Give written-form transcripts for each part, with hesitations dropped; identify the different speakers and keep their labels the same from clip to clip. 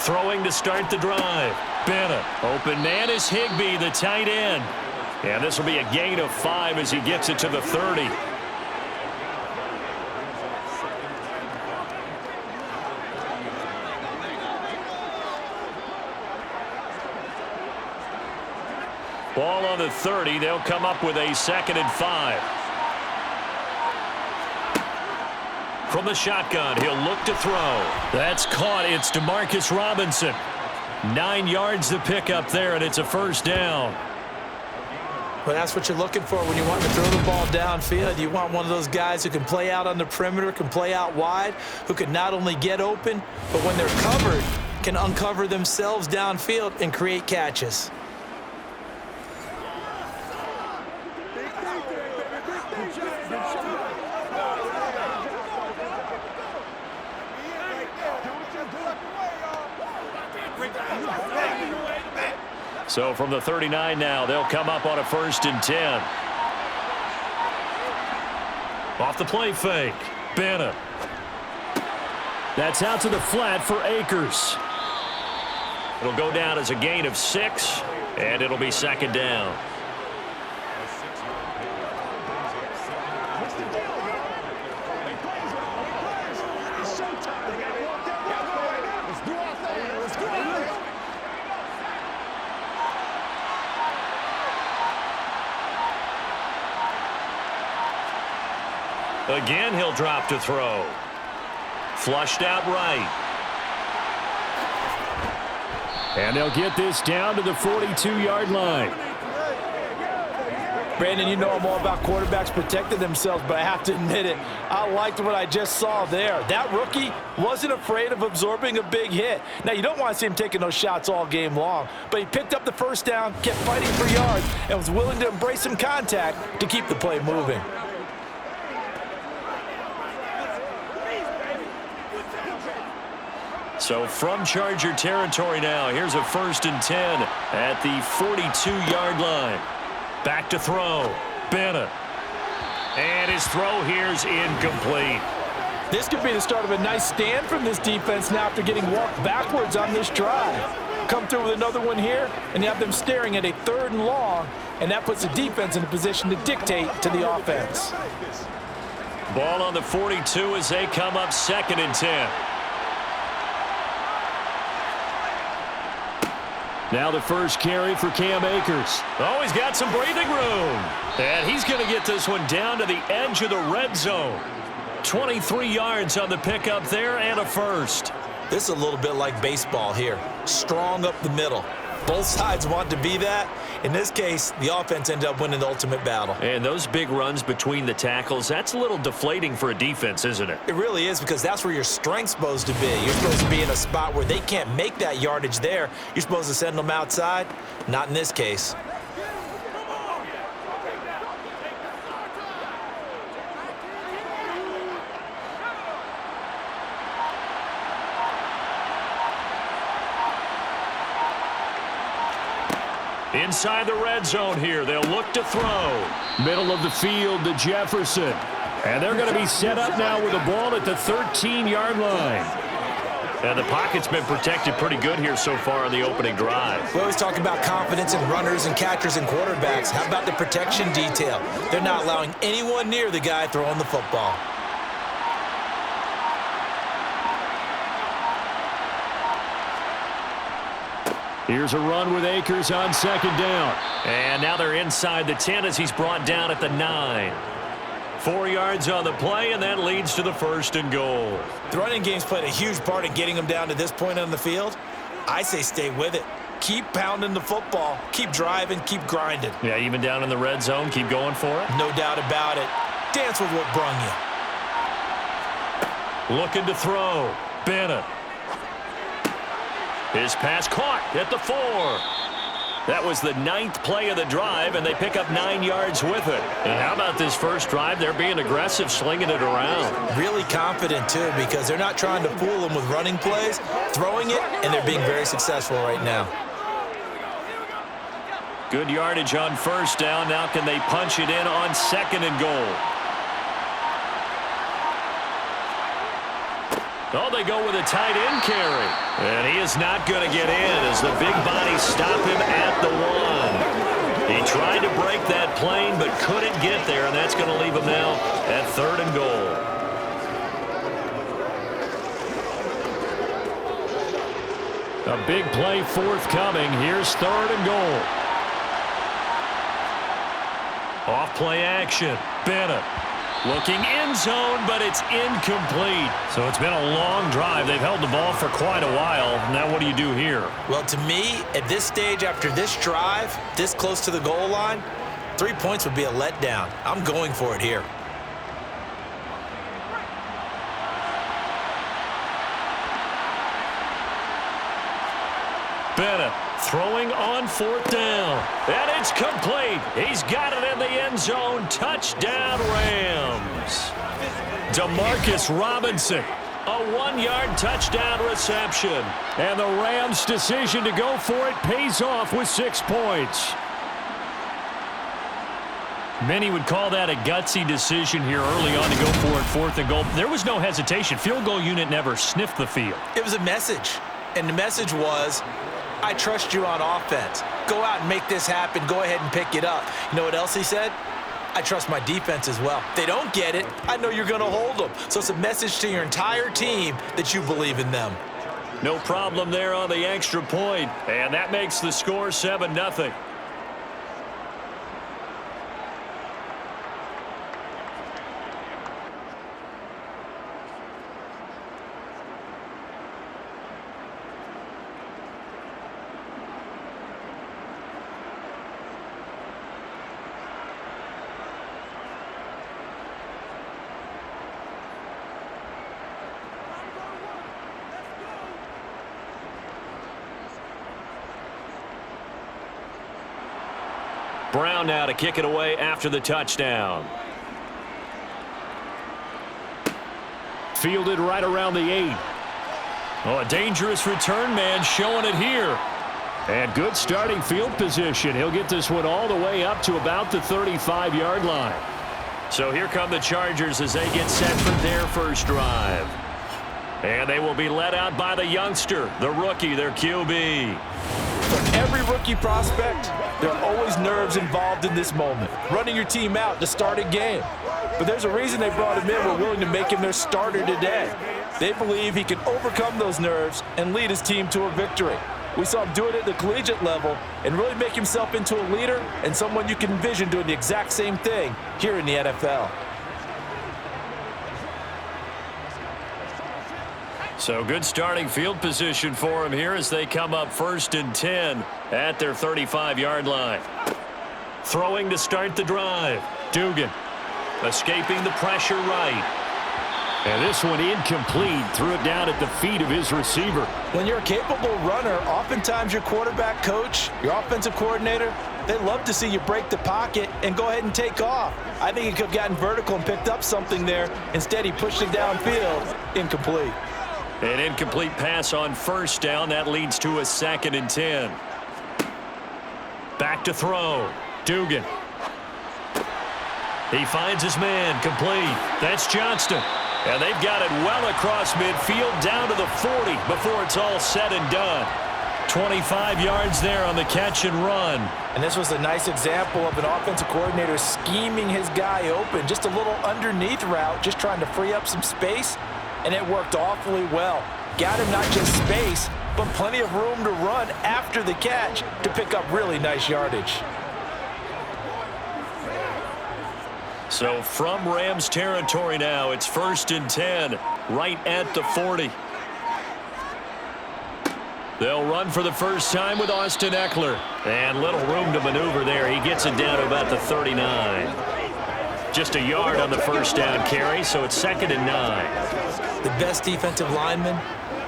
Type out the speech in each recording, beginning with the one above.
Speaker 1: Throwing to start the drive. Bennett. Open man is Higbee, the tight end. And this will be a gain of 5 as he gets it to the 30. Ball on the 30. They'll come up with a 2nd and 5. From the shotgun, he'll look to throw. That's caught. It's Demarcus Robinson. 9 yards to pick up there, and it's a first down.
Speaker 2: Well, that's what you're looking for when you want to throw the ball downfield. You want one of those guys who can play out on the perimeter, can play out wide, who can not only get open, but when they're covered, can uncover themselves downfield and create catches.
Speaker 1: So from the 39 now, they'll come up on a 1st and 10. Off the play fake. Bennett. That's out to the flat for Akers. It'll go down as a gain of 6, and it'll be 2nd down. Again, he'll drop to throw. Flushed out right. And they'll get this down to the 42-yard line.
Speaker 2: Brandon, you know I'm all about quarterbacks protecting themselves, but I have to admit it, I liked what I just saw there. That rookie wasn't afraid of absorbing a big hit. Now, you don't want to see him taking those shots all game long, but he picked up the first down, kept fighting for yards, and was willing to embrace some contact to keep the play moving.
Speaker 1: So from Charger territory now, here's a 1st and 10 at the 42-yard line. Back to throw. Bennett. And his throw here's incomplete.
Speaker 2: This could be the start of a nice stand from this defense now after getting walked backwards on this drive. Come through with another one here, and you have them staring at a 3rd and long, and that puts the defense in a position to dictate to the offense.
Speaker 1: Ball on the 42 as they come up 2nd and 10. Now the first carry for Cam Akers. Oh, he's got some breathing room. And he's going to get this one down to the edge of the red zone. 23 yards on the pickup there and a first.
Speaker 2: This is a little bit like baseball here. Strong up the middle. Both sides want to be that. In this case, the offense ended up winning the ultimate battle.
Speaker 1: And those big runs between the tackles, that's a little deflating for a defense, isn't it?
Speaker 2: It really is, because that's where your strength's supposed to be. You're supposed to be in a spot where they can't make that yardage there. You're supposed to send them outside. Not in this case.
Speaker 1: Inside the red zone here, they'll look to throw. Middle of the field to Jefferson. And they're going to be set up now with the ball at the 13-yard line. And the pocket's been protected pretty good here so far on the opening drive.
Speaker 2: We always talk about confidence in runners and catchers and quarterbacks. How about the protection detail? They're not allowing anyone near the guy throwing the football.
Speaker 1: Here's a run with Akers on 2nd down. And now they're inside the 10 as he's brought down at the 9. 4 yards on the play, and that leads to the 1st and goal.
Speaker 2: The running game's played a huge part in getting them down to this point on the field. I say stay with it. Keep pounding the football. Keep driving. Keep grinding.
Speaker 1: Yeah, even down in the red zone, keep going for it.
Speaker 2: No doubt about it. Dance with what brung you.
Speaker 1: Looking to throw. Bennett. His pass caught at the 4. That was the 9th play of the drive, and they pick up 9 yards with it. And how about this first drive? They're being aggressive, slinging it around.
Speaker 2: Really confident, too, because they're not trying to fool them with running plays, throwing it, and they're being very successful right now.
Speaker 1: Good yardage on 1st down. Now can they punch it in on 2nd and goal? Oh, they go with a tight end carry. And he is not going to get in as the big bodies stop him at the 1. He tried to break that plane but couldn't get there, and that's going to leave him now at 3rd and goal. A big play forthcoming. Here's 3rd and goal. Off play action. Bennett. Looking end zone, but it's incomplete. So it's been a long drive. They've held the ball for quite a while. Now what do you do here?
Speaker 2: Well, to me, at this stage after this drive, this close to the goal line, 3 points would be a letdown. I'm going for it here.
Speaker 1: Bennett throwing on 4th down. And it's complete. He's got it in the end zone. Touchdown, Rams. Demarcus Robinson, a 1-yard touchdown reception. And the Rams' decision to go for it pays off with 6 points. Many would call that a gutsy decision here early on to go for it 4th and goal. There was no hesitation. Field goal unit never sniffed the field.
Speaker 2: It was a message, and the message was, I trust you on offense. Go out and make this happen. Go ahead and pick it up. You know what else he said? I trust my defense as well. If they don't get it, I know you're going to hold them. So it's a message to your entire team that you believe in them.
Speaker 1: No problem there on the extra point, and that makes the score 7-0. Brown now to kick it away after the touchdown. Fielded right around the 8. Oh, a dangerous return man showing it here. And good starting field position. He'll get this one all the way up to about the 35-yard line. So here come the Chargers as they get set for their first drive. And they will be led out by the youngster, the rookie, their QB.
Speaker 2: For every rookie prospect, there are always nerves involved in this moment. Running your team out to start a game. But there's a reason they brought him in. We're willing to make him their starter today. They believe he can overcome those nerves and lead his team to a victory. We saw him do it at the collegiate level and really make himself into a leader and someone you can envision doing the exact same thing here in the NFL.
Speaker 1: So good starting field position for him here as they come up 1st and 10 at their 35-yard line. Throwing to start the drive. Duggan escaping the pressure right. And this one incomplete. Threw it down at the feet of his receiver.
Speaker 2: When you're a capable runner, oftentimes your quarterback coach, your offensive coordinator, they love to see you break the pocket and go ahead and take off. I think he could have gotten vertical and picked up something there. Instead, he pushed it downfield. Incomplete.
Speaker 1: An incomplete pass on 1st down. That leads to a 2nd and 10. Back to throw. Duggan. He finds his man. Complete. That's Johnston. And they've got it well across midfield down to the 40 before it's all said and done. 25 yards there on the catch and run.
Speaker 2: And this was a nice example of an offensive coordinator scheming his guy open. Just a little underneath route, just trying to free up some space. And it worked awfully well. Got him not just space, but plenty of room to run after the catch to pick up really nice yardage.
Speaker 1: So from Rams territory now, it's 1st and 10, right at the 40. They'll run for the first time with Austin Eckler. And little room to maneuver there. He gets it down to about the 39. Just a yard on the 1st down carry, so it's 2nd and 9.
Speaker 2: The best defensive linemen,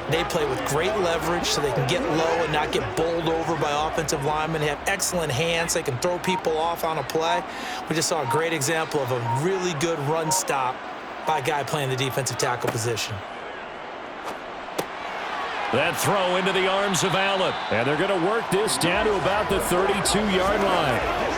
Speaker 2: they play with great leverage so they can get low and not get bowled over by offensive linemen. They have excellent hands. They can throw people off on a play. We just saw a great example of a really good run stop by a guy playing the defensive tackle position.
Speaker 1: That throw into the arms of Allen. And they're going to work this down to about the 32-yard line.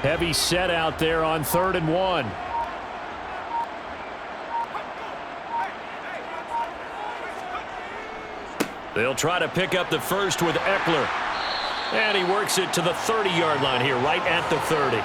Speaker 1: Heavy set out there on 3rd and 1. They'll try to pick up the first with Eckler. And he works it to the 30-yard line here, right at the 30.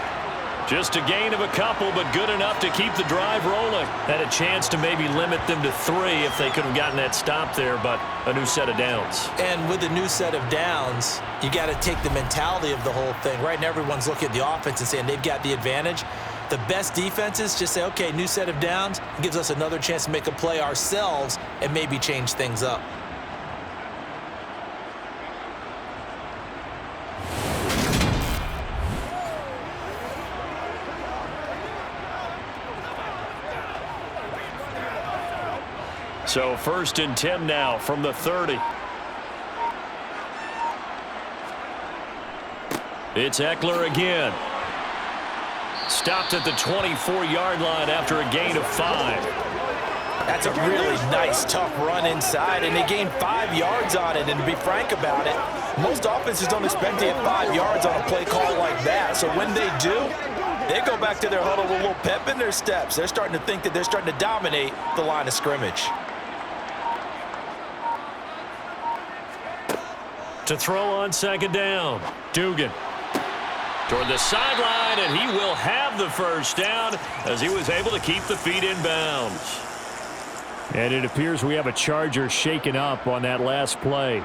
Speaker 1: Just a gain of a couple, but good enough to keep the drive rolling. Had a chance to maybe limit them to 3 if they could have gotten that stop there, but a new set of downs.
Speaker 2: And with a new set of downs, you got to take the mentality of the whole thing. Right now, everyone's looking at the offense and saying they've got the advantage. The best defenses just say, okay, new set of downs. It gives us another chance to make a play ourselves and maybe change things up.
Speaker 1: So 1st and 10 now from the 30. It's Eckler again. Stopped at the 24-yard line after a gain of 5.
Speaker 2: That's a really nice, tough run inside, and they gained 5 yards on it. And to be frank about it, most offenses don't expect to get 5 yards on a play call like that. So when they do, they go back to their huddle with a little pep in their steps. They're starting to think that they're starting to dominate the line of scrimmage.
Speaker 1: To throw on 2nd down, Duggan. Toward the sideline, and he will have the first down as he was able to keep the feet in bounds. And it appears we have a Charger shaken up on that last play.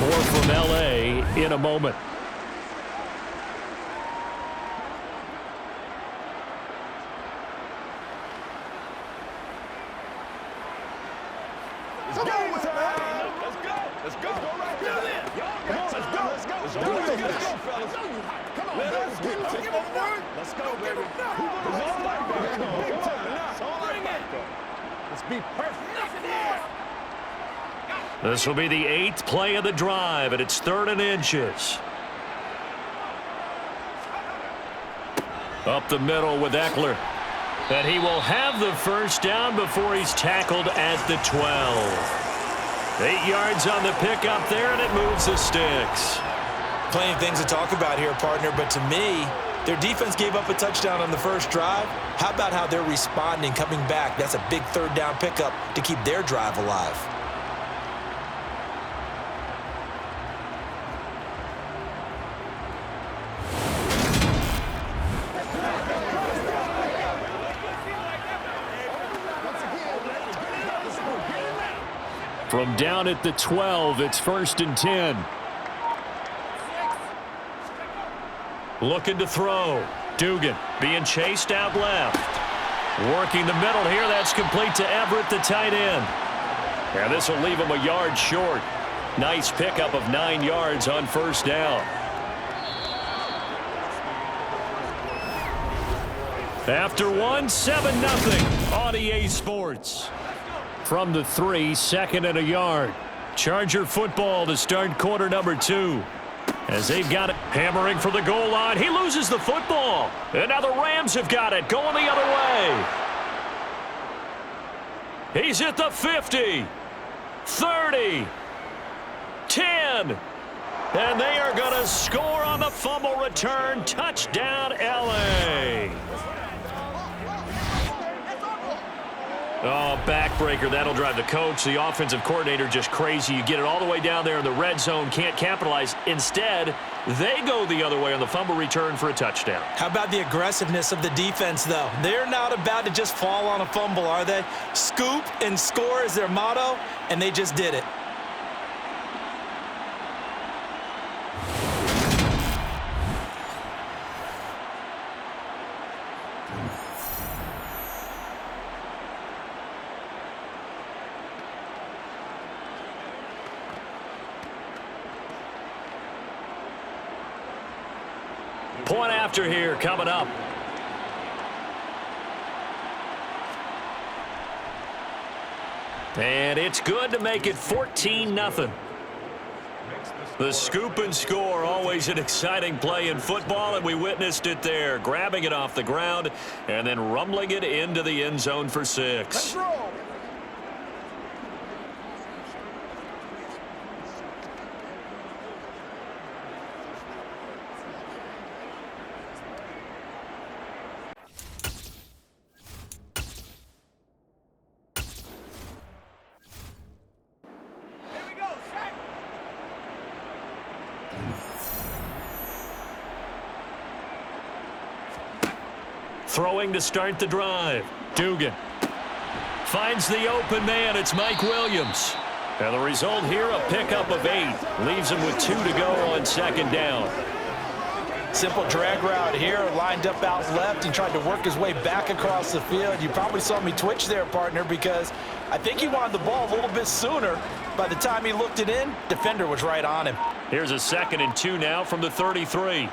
Speaker 1: More from L.A. in a moment. This will be the 8th play of the drive, and it's 3rd and inches. Up the middle with Eckler. And he will have the first down before he's tackled at the 12. 8 yards on the pickup there, and it moves the sticks.
Speaker 2: Plenty of things to talk about here, partner, but to me, their defense gave up a touchdown on the first drive. How about how they're responding, coming back? That's a big 3rd down pickup to keep their drive alive.
Speaker 1: From down at the 12, it's 1st and 10. Looking to throw. Duggan being chased out left. Working the middle here. That's complete to Everett, the tight end. And this will leave him a yard short. Nice pickup of 9 yards on 1st down. After 1, 7-0 on EA Sports. From the 3, 2nd and a yard. Charger football to start quarter number 2. As they've got it hammering for the goal line. He loses the football. And now the Rams have got it going the other way. He's at the 50. 30. 10. And they are going to score on the fumble return. Touchdown, L.A. Oh, backbreaker. That'll drive the coach. The offensive coordinator just crazy. You get it all the way down there in the red zone. Can't capitalize. Instead, they go the other way on the fumble return for a touchdown.
Speaker 2: How about the aggressiveness of the defense, though? They're not about to just fall on a fumble, are they? Scoop and score is their motto, and they just did it.
Speaker 1: Point after here coming up. And it's good to make it 14-0. The scoop and score, always an exciting play in football, and we witnessed it there. Grabbing it off the ground and then rumbling it into the end zone for 6.
Speaker 3: Let's roll.
Speaker 1: Throwing to start the drive. Duggan finds the open man. It's Mike Williams. And the result here, a pickup of 8. Leaves him with 2 to go on second down.
Speaker 2: Simple drag route here, lined up out left and tried to work his way back across the field. You probably saw me twitch there, partner, because I think he wanted the ball a little bit sooner. By the time he looked it in, defender was right on him.
Speaker 1: Here's a 2nd and 2 now from the 33.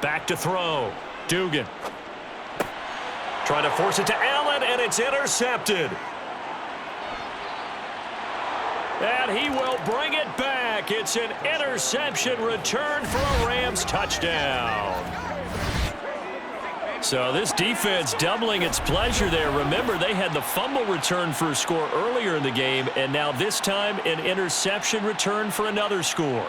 Speaker 1: Back to throw. Duggan trying to force it to Allen, and it's intercepted. And he will bring it back. It's an interception return for a Rams touchdown. So this defense doubling its pleasure there. Remember, they had the fumble return for a score earlier in the game, and now this time an interception return for another score.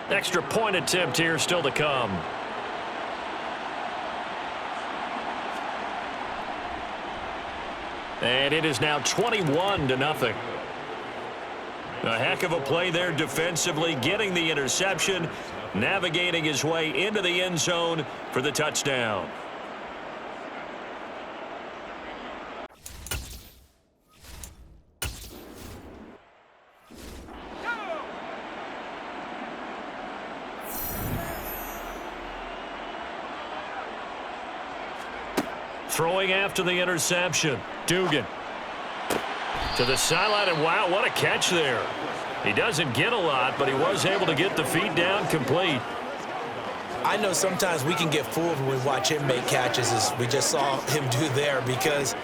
Speaker 1: Extra point attempt here still to come. And it is now 21-0. A heck of a play there defensively, getting the interception, navigating his way into the end zone for the touchdown. Throwing after the interception. Duggan to the sideline, and wow, what a catch there. He doesn't get a lot, but he was able to get the feet down complete.
Speaker 2: I know sometimes we can get fooled when we watch him make catches, as we just saw him do there, because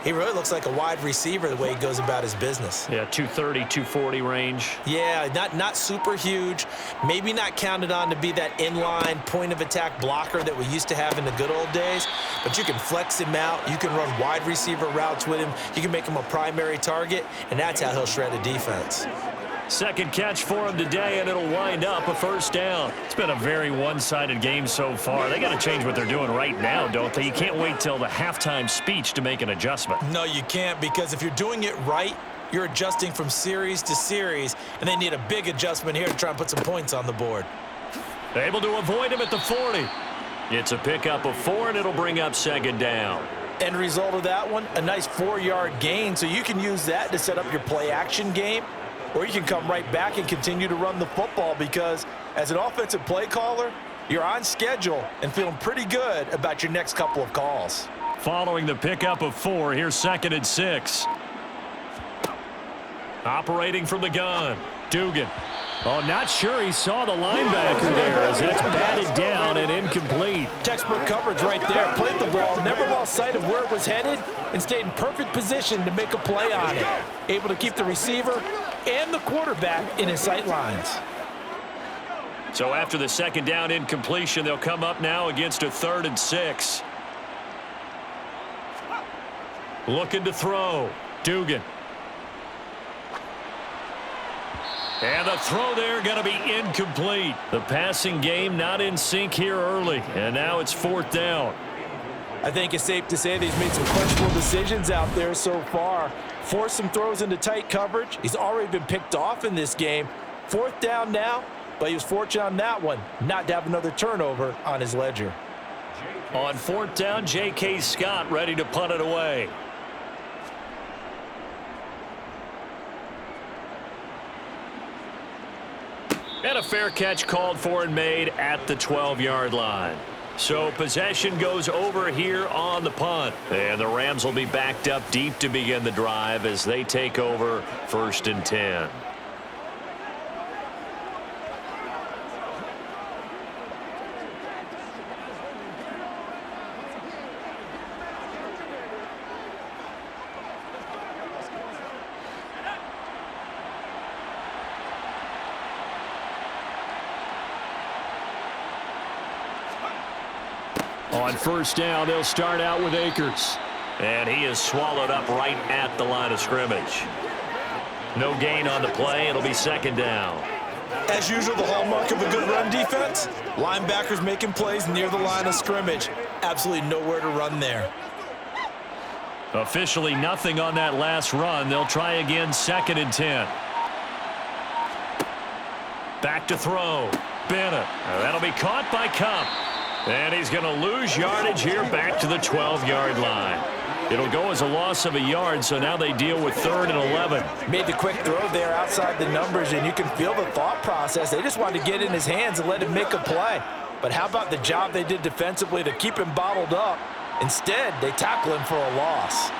Speaker 2: he really looks like a wide receiver the way he goes about his business.
Speaker 1: Yeah, 230, 240 range.
Speaker 2: Yeah, not super huge. Maybe not counted on to be that inline point-of-attack blocker that we used to have in the good old days. But you can flex him out. You can run wide receiver routes with him. You can make him a primary target, and that's how he'll shred a defense.
Speaker 1: Second catch for him today, and it'll wind up a first down. It's been a very one-sided game so far. They got to change what they're doing right now, don't they? You can't wait till the halftime speech to make an adjustment.
Speaker 2: No, you can't, because if you're doing it right, you're adjusting from series to series, and they need a big adjustment here to try and put some points on the board.
Speaker 1: Able to avoid him at the 40. It's a pickup of 4, and it'll bring up second down.
Speaker 2: End result of that one, a nice 4-yard gain, so you can use that to set up your play-action game. Or you can come right back and continue to run the football, because as an offensive play caller, you're on schedule and feeling pretty good about your next couple of calls.
Speaker 1: Following the pickup of 4, here's 2nd and 6. Operating from the gun, Duggan. Oh, not sure he saw the linebacker there as that's batted down and incomplete.
Speaker 2: Textbook coverage right there. Played the ball, never lost sight of where it was headed, and stayed in perfect position to make a play on it. Able to keep the receiver and the quarterback in his sight lines.
Speaker 1: So after the second down incompletion, they'll come up now against a 3rd and 6. Looking to throw. Duggan. And the throw there going to be incomplete. The passing game not in sync here early, and now it's 4th down.
Speaker 2: I think it's safe to say that he's made some questionable decisions out there so far. Forced some throws into tight coverage. He's already been picked off in this game. 4th down now, but he was fortunate on that one not to have another turnover on his ledger.
Speaker 1: On 4th down, J.K. Scott ready to punt it away. And a fair catch called for and made at the 12-yard line. So possession goes over here on the punt. And the Rams will be backed up deep to begin the drive as they take over 1st and 10. On 1st down, they'll start out with Akers. And he is swallowed up right at the line of scrimmage. No gain on the play. It'll be second down.
Speaker 2: As usual, the hallmark of a good run defense, linebackers making plays near the line of scrimmage. Absolutely nowhere to run there.
Speaker 1: Officially nothing on that last run. They'll try again, second and 10. Back to throw. Bennett. That'll be caught by Cup. And he's going to lose yardage here back to the 12-yard line. It'll go as a loss of a yard, so now they deal with 3rd and 11.
Speaker 2: Made the quick throw there outside the numbers, and you can feel the thought process. They just wanted to get in his hands and let him make a play. But how about the job they did defensively to keep him bottled up? Instead, they tackle him for a loss.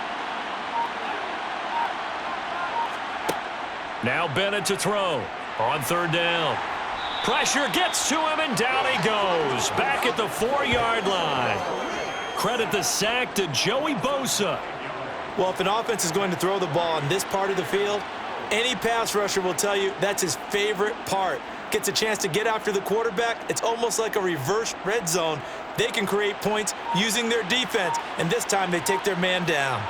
Speaker 1: Now Bennett to throw on 3rd down. Pressure gets to him, and down he goes. Back at the 4-yard line. Credit the sack to Joey Bosa.
Speaker 2: Well, if an offense is going to throw the ball on this part of the field, any pass rusher will tell you that's his favorite part. Gets a chance to get after the quarterback. It's almost like a reverse red zone. They can create points using their defense, and this time they take their man down.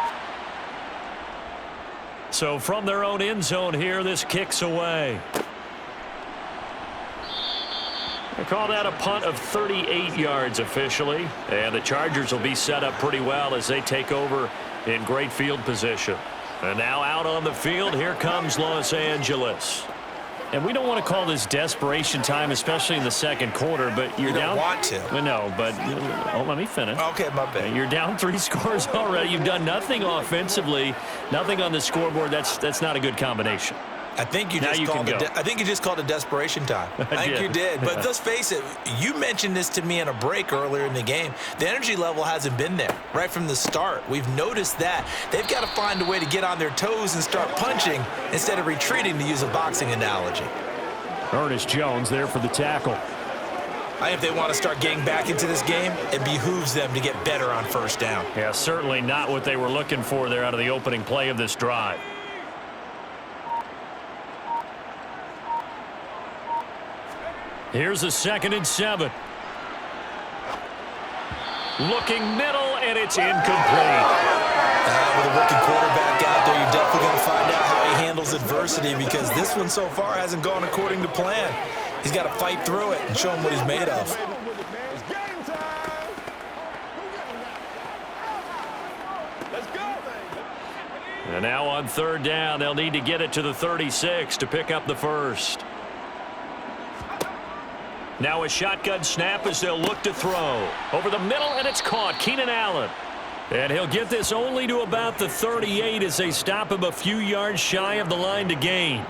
Speaker 1: So from their own end zone here, this kicks away. They call that a punt of 38 yards officially. And the Chargers will be set up pretty well as they take over in great field position. And now out on the field, here comes Los Angeles. And we don't want to call this desperation time, especially in the second quarter, but you're down.
Speaker 2: You don't want to.
Speaker 1: No, but let me finish.
Speaker 2: Okay, my bad.
Speaker 1: You're down 3 scores already. You've done nothing offensively, nothing on the scoreboard. That's not a good combination.
Speaker 2: I think you just called it desperation time. I think you did. But let's face it, you mentioned this to me in a break earlier in the game. The energy level hasn't been there right from the start. We've noticed that. They've got to find a way to get on their toes and start punching instead of retreating, to use a boxing analogy.
Speaker 1: Ernest Jones there for the tackle.
Speaker 2: If they want to start getting back into this game, it behooves them to get better on first down.
Speaker 1: Yeah, certainly not what they were looking for there out of the opening play of this drive. Here's a 2nd and 7. Looking middle, and it's incomplete.
Speaker 2: With a rookie quarterback out there, you're definitely going to find out how he handles adversity, because this one so far hasn't gone according to plan. He's got to fight through it and show him what he's made of.
Speaker 1: And now on 3rd down, they'll need to get it to the 36 to pick up the first. Now a shotgun snap as they'll look to throw. Over the middle, and it's caught. Keenan Allen. And he'll get this only to about the 38 as they stop him a few yards shy of the line to gain.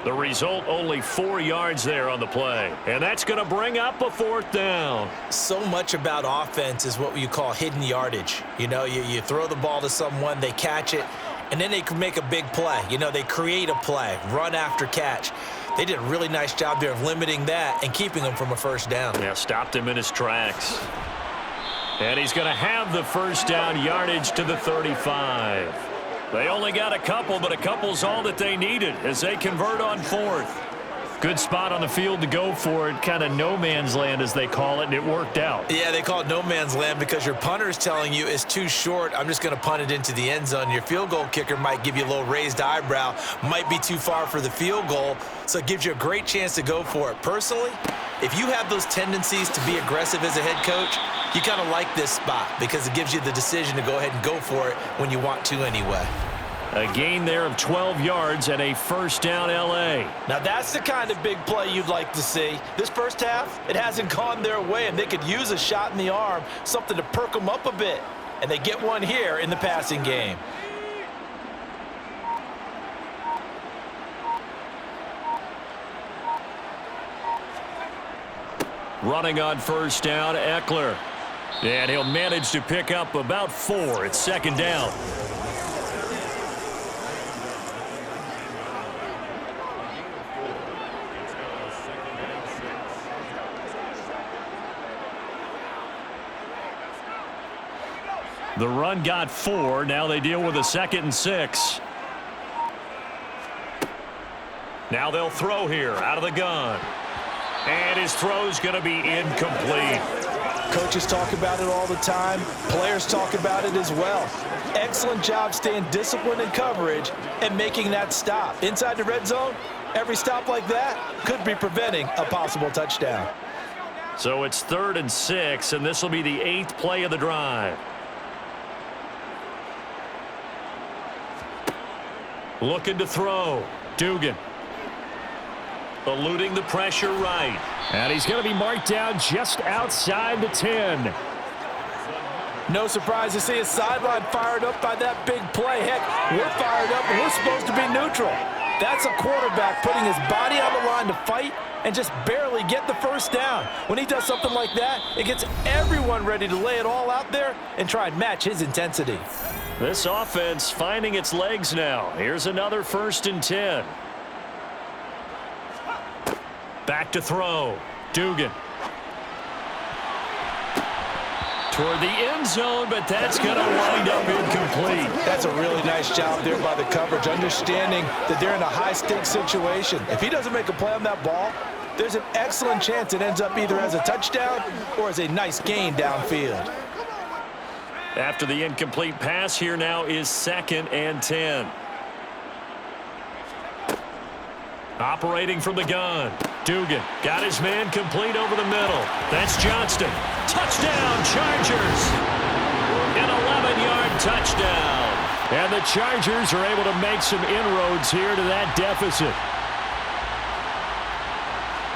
Speaker 1: The result, only 4 yards there on the play. And that's going to bring up a 4th down.
Speaker 2: So much about offense is what you call hidden yardage. You know, you throw the ball to someone, they catch it, and then they can make a big play. You know, they create a play, run after catch. They did a really nice job there of limiting that and keeping him from a first down.
Speaker 1: Yeah, stopped him in his tracks. And he's going to have the first down, yardage to the 35. They only got a couple, but a couple's all that they needed as they convert on 4th. Good spot on the field to go for it, kind of no man's land as they call it, and it worked out.
Speaker 2: Yeah, they call it no man's land because your punter's telling you it's too short. I'm just going to punt it into the end zone. Your field goal kicker might give you a little raised eyebrow, might be too far for the field goal, so it gives you a great chance to go for it. Personally, if you have those tendencies to be aggressive as a head coach, you kind of like this spot because it gives you the decision to go ahead and go for it when you want to anyway.
Speaker 1: A gain there of 12 yards and a first down L.A.
Speaker 2: Now that's the kind of big play you'd like to see. This first half, it hasn't gone their way, and they could use a shot in the arm, something to perk them up a bit. And they get one here in the passing game.
Speaker 1: Running on first down, Eckler. And he'll manage to pick up about 4. It's second down. The run got 4. Now they deal with a 2nd and 6. Now they'll throw here out of the gun. And his throw's going to be incomplete.
Speaker 2: Coaches talk about it all the time. Players talk about it as well. Excellent job staying disciplined in coverage and making that stop. Inside the red zone, every stop like that could be preventing a possible touchdown.
Speaker 1: So it's 3rd and 6, and this will be the 8th play of the drive. Looking to throw. Duggan. Eluding the pressure right. And he's going to be marked down just outside the 10.
Speaker 2: No surprise to see his sideline fired up by that big play. Heck, we're fired up and we're supposed to be neutral. That's a quarterback putting his body on the line to fight and just barely get the first down. When he does something like that, it gets everyone ready to lay it all out there and try and match his intensity.
Speaker 1: This offense finding its legs now. Here's another 1st and 10. Back to throw. Duggan. Toward the end zone, but that's going to wind up incomplete.
Speaker 2: That's a really nice job there by the coverage, understanding that they're in a high-stakes situation. If he doesn't make a play on that ball, there's an excellent chance it ends up either as a touchdown or as a nice gain downfield.
Speaker 1: After the incomplete pass, here now is 2nd and 10. Operating from the gun. Duggan got his man complete over the middle. That's Johnston. Touchdown, Chargers. An 11-yard touchdown. And the Chargers are able to make some inroads here to that deficit.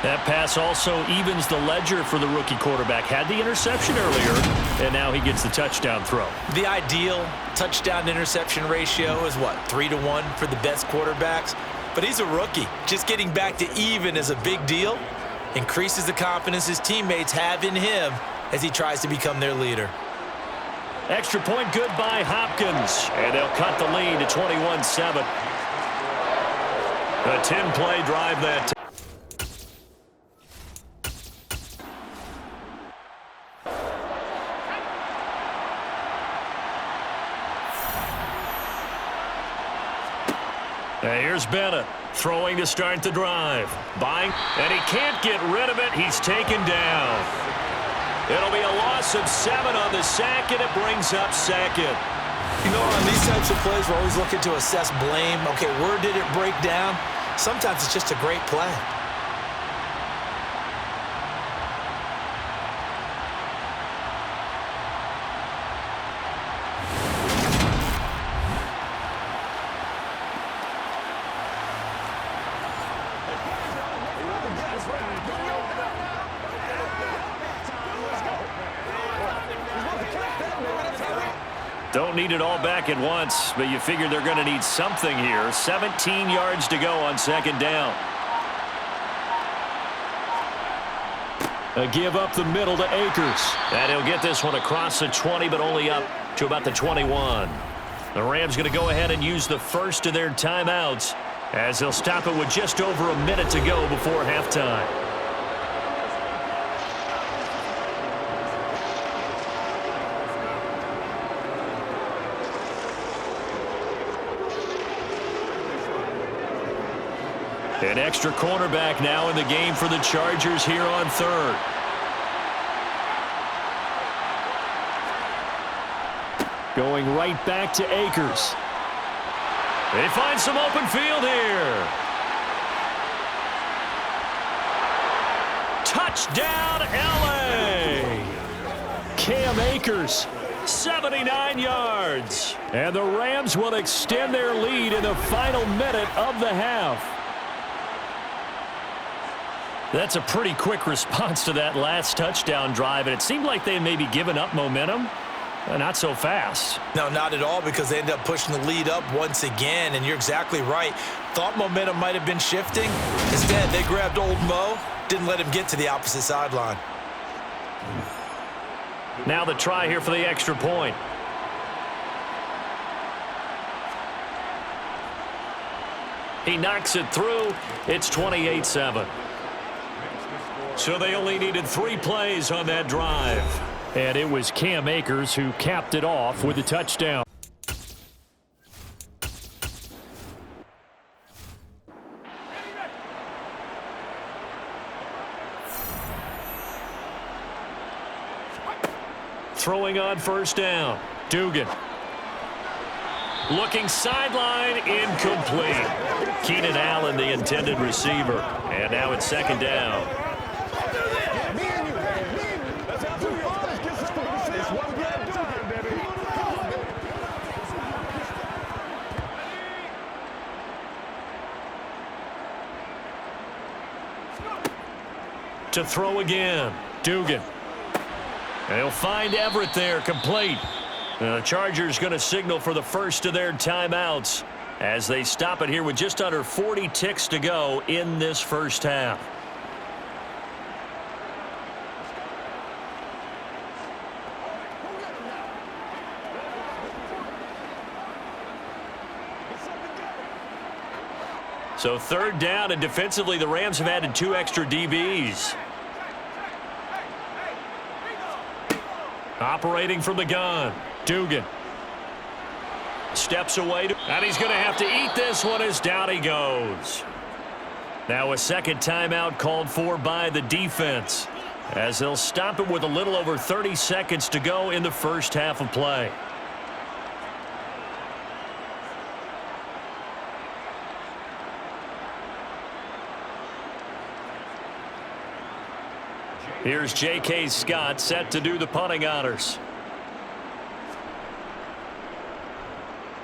Speaker 1: That pass also evens the ledger for the rookie quarterback. Had the interception earlier, and now he gets the touchdown throw.
Speaker 2: The ideal touchdown-interception ratio is what, 3-to-1 for the best quarterbacks? But he's a rookie. Just getting back to even is a big deal. Increases the confidence his teammates have in him as he tries to become their leader.
Speaker 1: Extra point good by Hopkins. And they'll cut the lead to 21-7. A 10-play drive that time. Here's Bennett throwing to start the drive. Buying, and he can't get rid of it. He's taken down. It'll be a loss of 7 on the sack, and it brings up 2nd.
Speaker 2: You know, on these types of plays, we're always looking to assess blame. Okay, where did it break down? Sometimes it's just a great play.
Speaker 1: Don't need it all back at once, but you figure they're going to need something here. 17 yards to go on 2nd down. A give up the middle to Akers. And he'll get this one across the 20, but only up to about the 21. The Rams going to go ahead and use the first of their timeouts as they'll stop it with just over a minute to go before halftime. An extra cornerback now in the game for the Chargers here on 3rd. Going right back to Akers. They find some open field here. Touchdown, L.A. Cam Akers, 79 yards. And the Rams will extend their lead in the final minute of the half. That's a pretty quick response to that last touchdown drive, and it seemed like they had maybe given up momentum. Not so fast.
Speaker 2: No, not at all, because they end up pushing the lead up once again, and you're exactly right. Thought momentum might have been shifting. Instead, they grabbed old Mo, didn't let him get to the opposite sideline.
Speaker 1: Now the try here for the extra point. He knocks it through. It's 28-7. So they only needed 3 plays on that drive. And it was Cam Akers who capped it off with a touchdown. throwing on first down. Duggan. Looking sideline, incomplete. Keenan Allen, the intended receiver. And now it's second down. To throw again. Duggan. And he'll find Everett there, complete. And the Chargers going to signal for the first of their timeouts as they stop it here with just under 40 ticks to go in this first half. So third down, and defensively the Rams have added 2 extra DBs. Operating from the gun, Duggan. Steps away, and he's going to have to eat this one as down he goes. Now a second timeout called for by the defense, as they'll stop it with a little over 30 seconds to go in the first half of play. Here's J.K. Scott set to do the punting honors.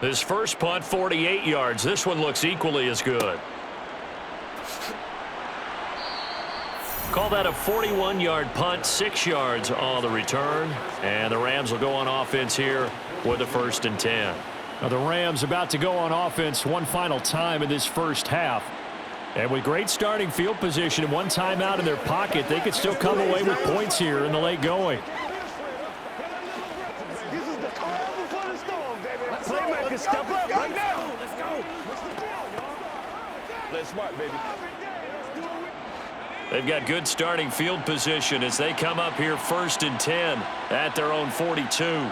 Speaker 1: His first punt, 48 yards. This one looks equally as good. Call that a 41-yard punt, 6 yards on the return. And the Rams will go on offense here with a 1st and 10.
Speaker 3: Now the Rams about to go on offense one final time in this first half. And with great starting field position and one timeout in their pocket, they could still come away with points here in the late going.
Speaker 4: This is the calm before the storm, baby. Playmaker, step up right now. Let's go. Play smart, baby.
Speaker 1: They've got good starting field position as they come up here 1st and 10 at their own 42.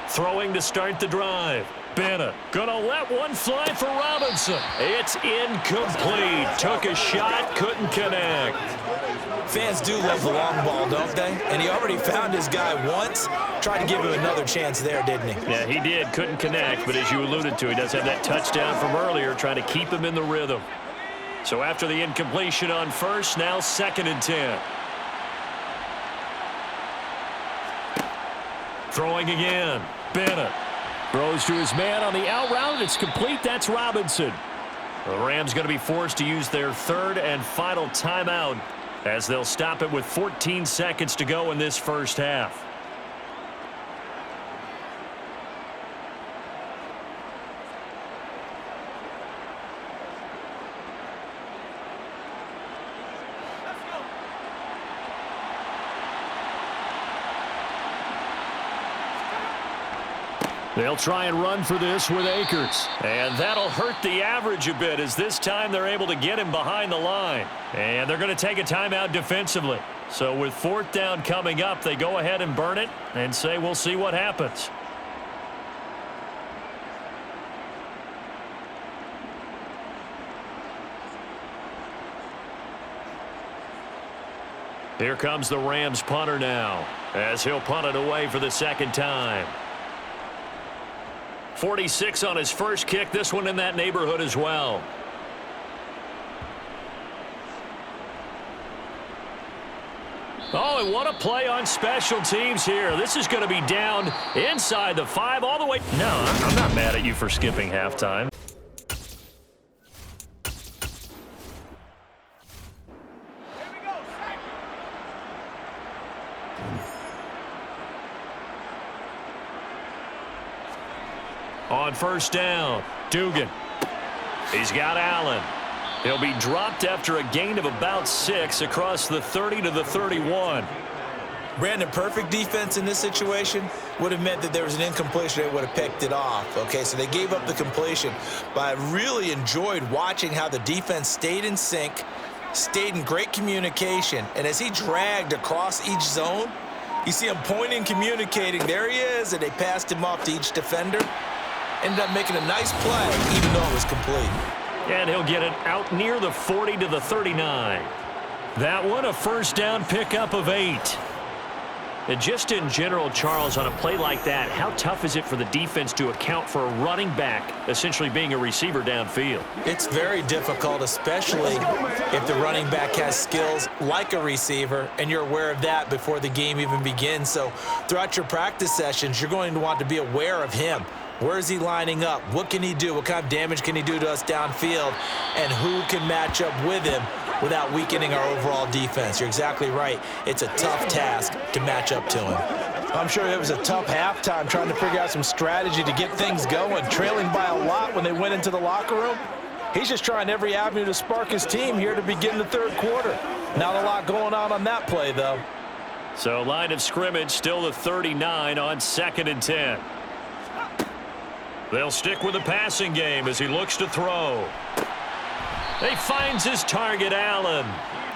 Speaker 1: Throwing to start the drive. Bennett gonna let one fly for Robinson. It's incomplete. Took a shot, couldn't connect.
Speaker 2: Fans do love the long ball, don't they? And he already found his guy once. Tried to give him another chance there, didn't he?
Speaker 1: Yeah, he did. Couldn't connect, but as you alluded to, he does have that touchdown from earlier, trying to keep him in the rhythm. So after the incompletion on first, now 2nd and 10. Throwing again. Bennett. Throws to his man on the out route. It's complete. That's Robinson. The Rams going to be forced to use their 3rd and final timeout as they'll stop it with 14 seconds to go in this first half. They'll try and run for this with Akers. And that'll hurt the average a bit as this time they're able to get him behind the line. And they're going to take a timeout defensively. So with 4th down coming up, they go ahead and burn it and say we'll see what happens. Here comes the Rams punter now as he'll punt it away for the 2nd time. 46 on his first kick. This one in that neighborhood as well. Oh, and what a play on special teams here. This is going to be down inside the 5 all the way. No, I'm not mad at you for skipping halftime. On first down, Duggan. He's got Allen. He'll be dropped after a gain of about 6 across the 30 to the 31.
Speaker 2: Brandon, perfect defense in this situation would have meant that there was an incompletion. They would have picked it off. Okay, so they gave up the completion. But I really enjoyed watching how the defense stayed in sync, stayed in great communication. And as he dragged across each zone, you see him pointing, communicating. There he is, and they passed him off to each defender. Ended up making a nice play, even though it was complete.
Speaker 1: And he'll get it out near the 40 to the 39. That one a first down pickup of 8.
Speaker 3: And just in general, Charles, on a play like that, how tough is it for the defense to account for a running back essentially being a receiver downfield?
Speaker 2: It's very difficult, especially if the running back has skills like a receiver, and you're aware of that before the game even begins. So throughout your practice sessions, you're going to want to be aware of him. Where is he lining up? What can he do? What kind of damage can he do to us downfield? And who can match up with him without weakening our overall defense? You're exactly right. It's a tough task to match up to him. I'm sure it was a tough halftime trying to figure out some strategy to get things going, trailing by a lot when they went into the locker room. He's just trying every avenue to spark his team here to begin the third quarter. Not a lot going on that play, though.
Speaker 3: So line of scrimmage still the 39 on 2nd and 10. They'll stick with the passing game as he looks to throw. He finds his target, Allen.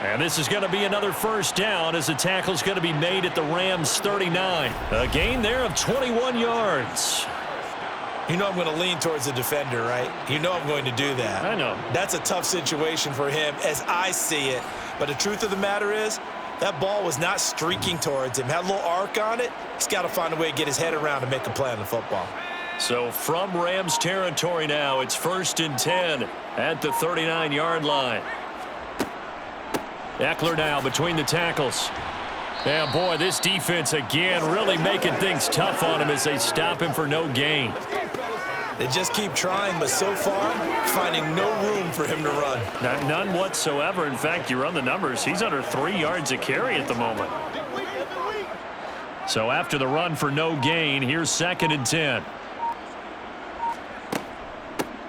Speaker 3: And this is going to be another first down as the tackle's going to be made at the Rams' 39. A gain there of 21 yards.
Speaker 2: You know I'm going to lean towards the defender, right? You know I'm going to do that.
Speaker 3: I know.
Speaker 2: That's a tough situation for him as I see it. But the truth of the matter is, that ball was not streaking towards him. Had a little arc on it. He's got to find a way to get his head around and make a play on the football.
Speaker 3: So from Rams territory now, it's 1st and 10 at the 39-yard line. Eckler now between the tackles. Yeah, boy, this defense again really making things tough on him as they stop him for no gain.
Speaker 2: They just keep trying, but so far, finding no room for him to run.
Speaker 3: None whatsoever. In fact, you run the numbers, he's under 3 yards a carry at the moment. So after the run for no gain, here's 2nd and 10.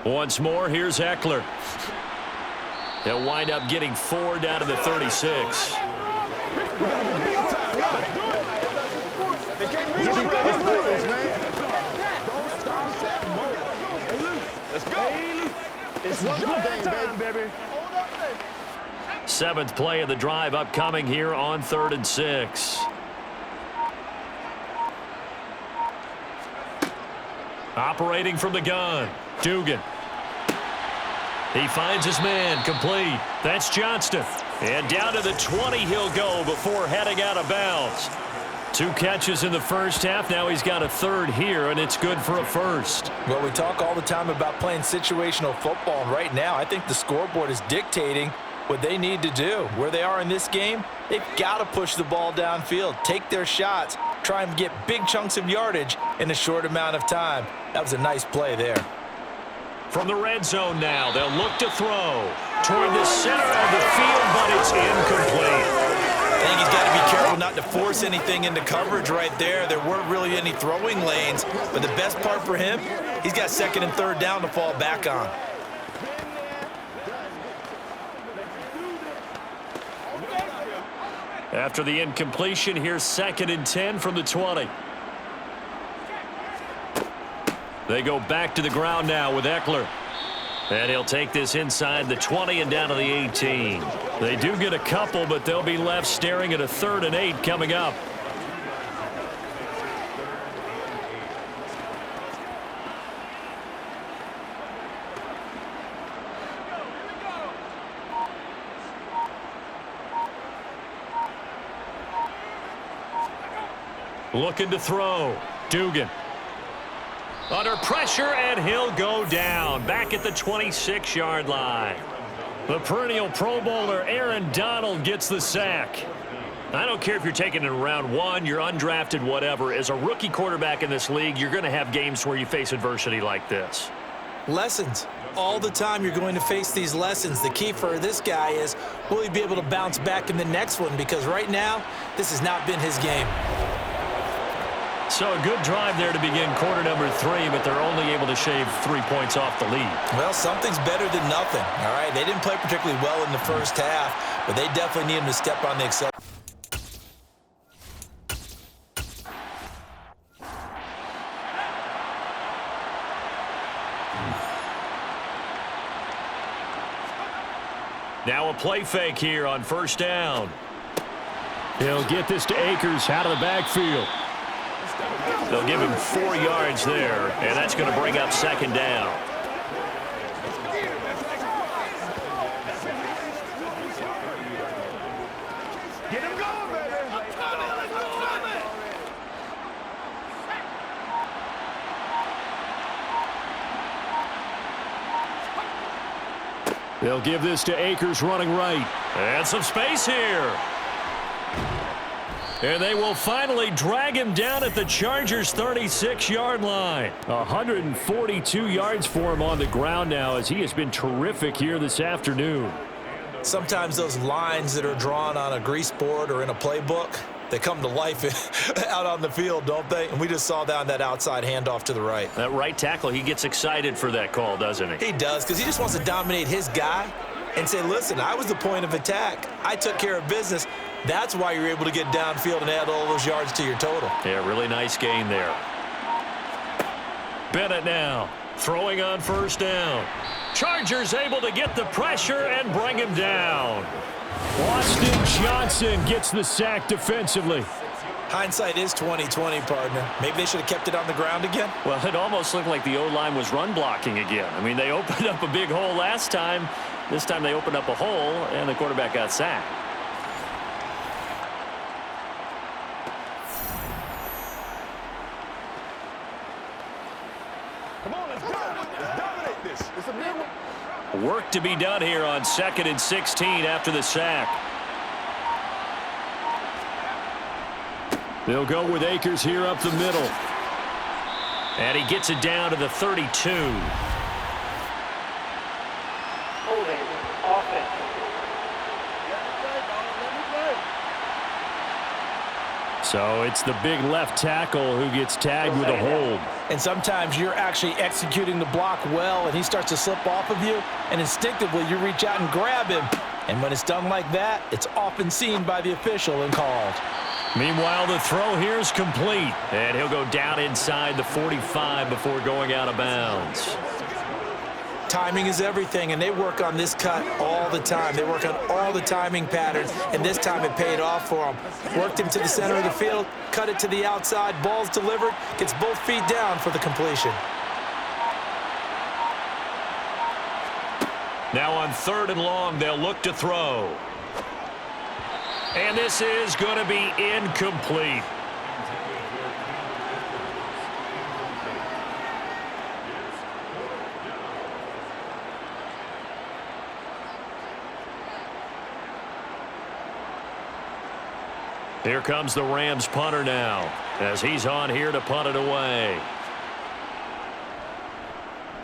Speaker 3: Once more, here's Eckler. He'll wind up getting 4 down to the 36.
Speaker 4: Let's go. It's one time, baby.
Speaker 3: 7th play of the drive upcoming here on 3rd and 6. Operating from the gun, Duggan. He finds his man, complete. That's Johnston. And down to the 20 he'll go before heading out of bounds. 2 catches in the first half. Now he's got a 3rd here, and it's good for a 1st.
Speaker 2: Well, we talk all the time about playing situational football, and right now I think the scoreboard is dictating what they need to do. Where they are in this game, they've got to push the ball downfield, take their shots, try and get big chunks of yardage in a short amount of time. That was a nice play there.
Speaker 3: From the red zone now, they'll look to throw toward the center of the field, but it's incomplete.
Speaker 2: I think he's got to be careful not to force anything into coverage right there. There weren't really any throwing lanes, but the best part for him, he's got 2nd and 3rd down to fall back on.
Speaker 3: After the incompletion, here's 2nd and 10 from the 20. They go back to the ground now with Eckler. And he'll take this inside the 20 and down to the 18. They do get a couple, but they'll be left staring at a 3rd and 8 coming up. Looking to throw. Duggan. Under pressure, and he'll go down. Back at the 26-yard line. The perennial Pro Bowler Aaron Donald gets the sack. I don't care if you're taking it in round 1, you're undrafted, whatever. As a rookie quarterback in this league, you're going to have games where you face adversity like this.
Speaker 2: Lessons. All the time you're going to face these lessons. The key for this guy is, will he be able to bounce back in the next one? Because right now, this has not been his game.
Speaker 3: So a good drive there to begin quarter number 3, but they're only able to shave 3 points off the lead.
Speaker 2: Well, something's better than nothing, all right? They didn't play particularly well in the first half, but they definitely need him to step on the accelerator.
Speaker 3: Now a play fake here on 1st down.
Speaker 1: He'll get this to Akers out of the backfield.
Speaker 3: They'll give him 4 yards there, and that's going to bring up 2nd down.
Speaker 4: Get him going, baby.
Speaker 1: They'll give this to Akers running right.
Speaker 3: And some space here. And they will finally drag him down at the Chargers' 36-yard line.
Speaker 1: 142 yards for him on the ground now, as he has been terrific here this afternoon.
Speaker 2: Sometimes those lines that are drawn on a grease board or in a playbook, they come to life out on the field, don't they? And we just saw that on that outside handoff to the right.
Speaker 3: That right tackle, he gets excited for that call, doesn't he?
Speaker 2: He does, because he just wants to dominate his guy and say, listen, I was the point of attack. I took care of business. That's why you're able to get downfield and add all those yards to your total.
Speaker 3: Yeah, really nice gain there. Bennett now throwing on first down. Chargers able to get the pressure and bring him down.
Speaker 1: Austin Johnson gets the sack defensively.
Speaker 2: Hindsight is 20/20, partner. Maybe they should have kept it on the ground again.
Speaker 3: Well, it almost looked like the O-line was run blocking again. I mean, they opened up a big hole last time. This time they opened up a hole, and the quarterback got sacked.
Speaker 4: Come on, let's go. Let's dominate this. It's a big one.
Speaker 3: Work to be done here on 2nd and 16 after the sack.
Speaker 1: They'll go with Akers here up the middle.
Speaker 3: And he gets it down to the 32.
Speaker 5: Holding offense.
Speaker 1: So it's the big left tackle who gets tagged with a hold.
Speaker 2: And sometimes you're actually executing the block well, and he starts to slip off of you, and instinctively you reach out and grab him. And when it's done like that, it's often seen by the official and called.
Speaker 3: Meanwhile, the throw here is complete. And he'll go down inside the 45 before going out of bounds.
Speaker 2: Timing is everything, and they work on this cut all the time. They work on all the timing patterns, and this time it paid off for him. Worked him to the center of the field, cut it to the outside, ball's delivered, gets both feet down for the completion.
Speaker 3: Now on 3rd and long, they'll look to throw. And this is going to be incomplete. Here comes the Rams punter now, as he's on here to punt it away.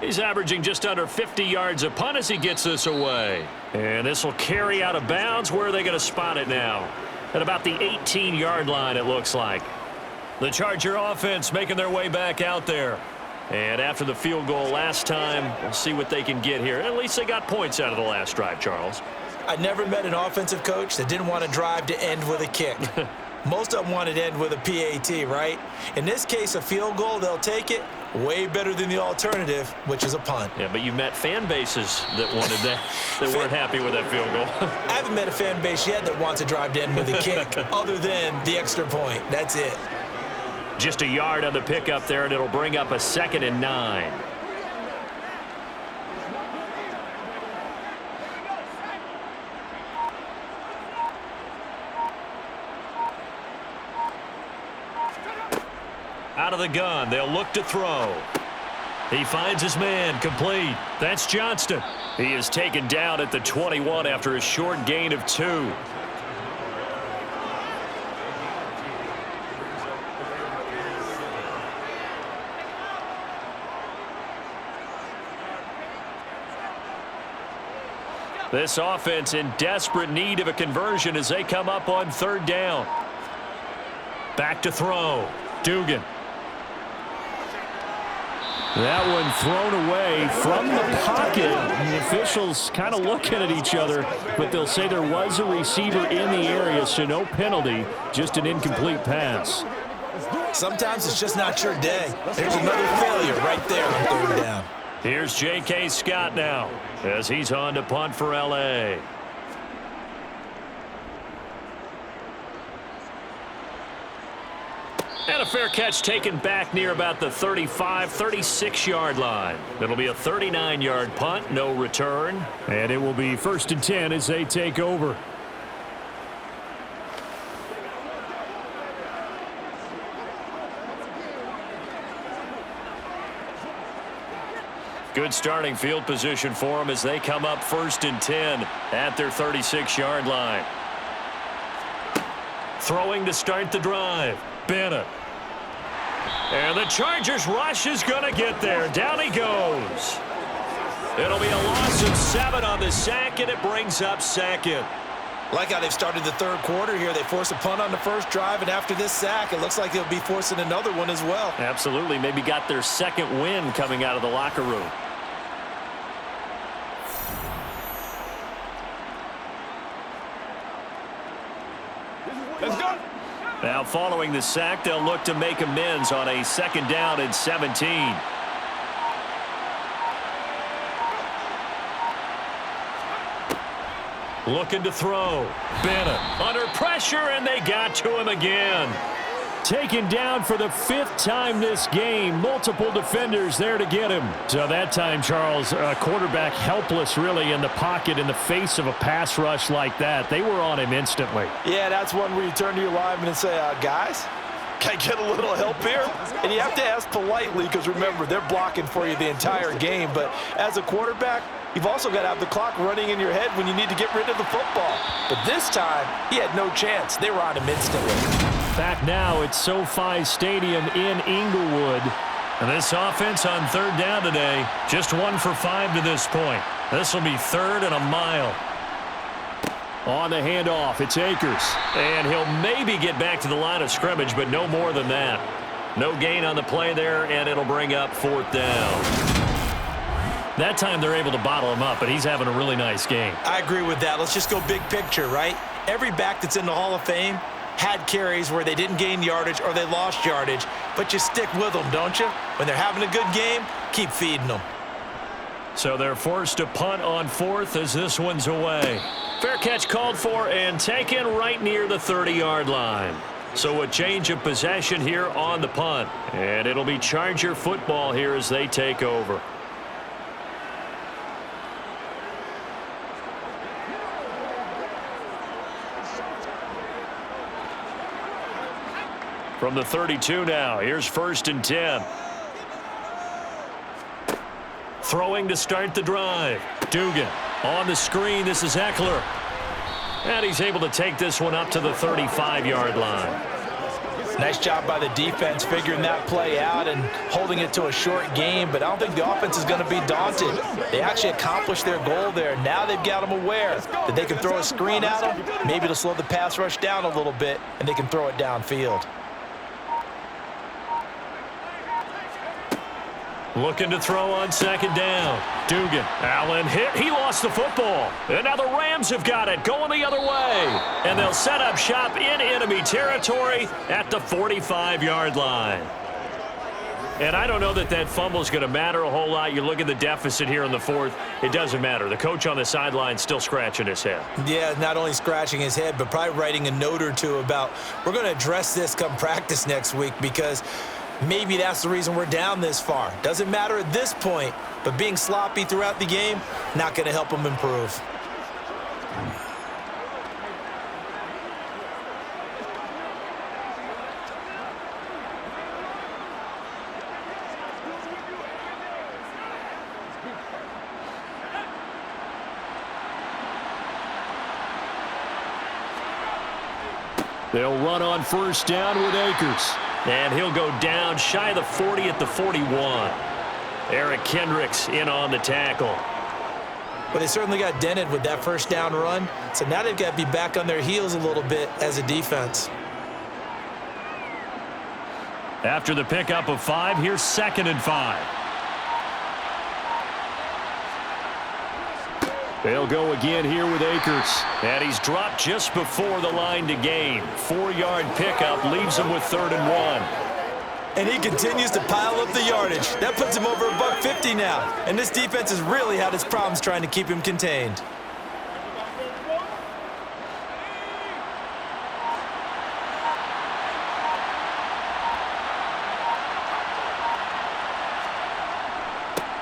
Speaker 3: He's averaging just under 50 yards a punt as he gets this away. And this will carry out of bounds. Where are they going to spot it now? At about the 18-yard line, it looks like. The Charger offense making their way back out there. And after the field goal last time, we'll see what they can get here. At least they got points out of the last drive, Charles.
Speaker 2: I never met an offensive coach that didn't want to drive to end with a kick. Most of them wanted to end with a PAT, right? In this case, a field goal, they'll take it. Way better than the alternative, which is a punt.
Speaker 3: Yeah, but you've met fan bases that wanted that, that weren't happy with that field goal.
Speaker 2: I haven't met a fan base yet that wants to drive to end with a kick, other than the extra point. That's it.
Speaker 3: Just a yard on the pickup there, and it'll bring up a 2nd and 9. Out of the gun, they'll look to throw. He finds his man, complete. That's Johnston. He is taken down at the 21 after a short gain of 2. This offense in desperate need of a conversion as they come up on 3rd down. Back to throw. Duggan.
Speaker 1: That one thrown away from the pocket. The officials kind of looking at each other, but they'll say there was a receiver in the area, so no penalty, just an incomplete pass.
Speaker 2: Sometimes it's just not your day. There's another failure right there on 3rd down.
Speaker 3: Here's J.K. Scott now as he's on to punt for L.A. And a fair catch taken back near about the 35, 36-yard line. It'll be a 39-yard punt, no return.
Speaker 1: And it will be 1st and 10 as they take over.
Speaker 3: Good starting field position for them as they come up 1st and 10 at their 36-yard line. Throwing to start the drive. Bennett. And the Chargers rush is going to get there. Down he goes. It'll be a loss of 7 on the sack, and it brings up 2nd.
Speaker 2: Like how they've started the third quarter here. They force a punt on the first drive, and after this sack, it looks like they'll be forcing another one as well.
Speaker 3: Absolutely. Maybe got their 2nd win coming out of the locker room.
Speaker 4: Let's go.
Speaker 3: Now following the sack, they'll look to make amends on a 2nd down and 17. Looking to throw. Bennett under pressure, and they got to him again.
Speaker 1: Taken down for the 5th time this game. Multiple defenders there to get him. So that time, Charles, quarterback helpless really in the pocket in the face of a pass rush like that. They were on him instantly.
Speaker 2: Yeah, that's one where you turn to your lineman and say, guys, can I get a little help here? And you have to ask politely because, remember, they're blocking for you the entire game. But as a quarterback, you've also got to have the clock running in your head when you need to get rid of the football. But this time, he had no chance. They were on him instantly.
Speaker 1: Back now at SoFi Stadium in Inglewood.
Speaker 3: And this offense on 3rd down today, just 1 for 5 to this point. This will be 3rd and a mile.
Speaker 1: On the handoff, it's Akers.
Speaker 3: And he'll maybe get back to the line of scrimmage, but no more than that. No gain on the play there, and it'll bring up 4th down. That time they're able to bottle him up, but he's having a really nice game.
Speaker 2: I agree with that. Let's just go big picture, right? Every back that's in the Hall of Fame had carries where they didn't gain yardage or they lost yardage, but you stick with them, don't you? When they're having a good game, keep feeding them.
Speaker 3: So they're forced to punt on 4th as this one's away. Fair catch called for and taken right near the 30-yard line. So a change of possession here on the punt. And it'll be Charger football here as they take over. From the 32 now, here's 1st and 10. Throwing to start the drive. Duggan on the screen. This is Eckler. And he's able to take this one up to the 35-yard line.
Speaker 2: Nice job by the defense figuring that play out and holding it to a short game, but I don't think the offense is going to be daunted. They actually accomplished their goal there. Now they've got them aware that they can throw a screen at them. Maybe to slow the pass rush down a little bit, and they can throw it downfield.
Speaker 3: Looking to throw on 2nd down. Duggan. Allen hit. He lost the football. And now the Rams have got it. Going the other way. And they'll set up shop in enemy territory at the 45-yard line. And I don't know that that fumble is going to matter a whole lot. You look at the deficit here in the 4th. It doesn't matter. The coach on the sideline still scratching his head.
Speaker 2: Yeah, not only scratching his head, but probably writing a note or two about we're going to address this come practice next week because maybe that's the reason we're down this far. Doesn't matter at this point, but being sloppy throughout the game, not going to help them improve.
Speaker 1: They'll run on 1st down with Akers.
Speaker 3: And he'll go down shy of the 40 at the 41. Eric Kendricks in on the tackle.
Speaker 2: Well, they certainly got dented with that 1st down run, so now they've got to be back on their heels a little bit as a defense.
Speaker 3: After the pickup of 5, here's 2nd and 5.
Speaker 1: They'll go again here with Akers.
Speaker 3: And he's dropped just before the line to gain. 4-yard pickup leaves him with 3rd and 1.
Speaker 2: And he continues to pile up the yardage. That puts him over $150 now. And this defense has really had its problems trying to keep him contained.